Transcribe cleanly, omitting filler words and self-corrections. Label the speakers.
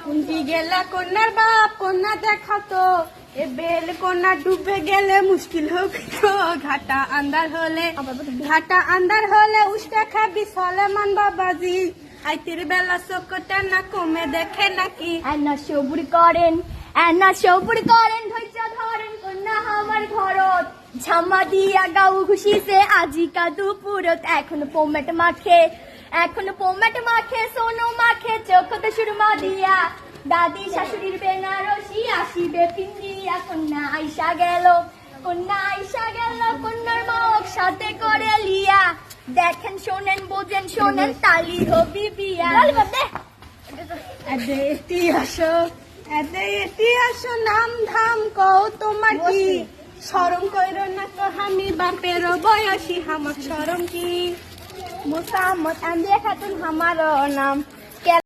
Speaker 1: কুঞ্জি গেলা কন্যার বাপ কন্যা দেখাতো এ বেল কন্যা ডুবে গেলে মুশকিল হবে তো ঘাটা আন্দার হলে উস্তে খাবি সলেমান বাবাজি আইতির বেলা চোখটা না কমে দেখে নাকি
Speaker 2: এনা সবুর করেন ধৈর্য ধরেন কন্যা আমার ঘরত ঝামা দিয়া গাউ খুশিতে আজিকা দুপুরত এখনো পোমেট মাখে সোনো মাখে চোখতে সুরমা দিয়া দাদি শাশুড়ির বেনারসি আসিবে পিন্দিয়া কন্যা আইসা গেল কন্যার মাওক সাথে করে লিয়া দেখেন শোনেন বোঝেন শোনেন তালি হবি বিয়া
Speaker 1: এটি আসো নাম ধাম কও তোমার কি শরম কইর না তো আমি বাপের বয়সী আমার শরম কি
Speaker 2: মোসাম্মদ আন্দিয়া খাতুন আমার নাম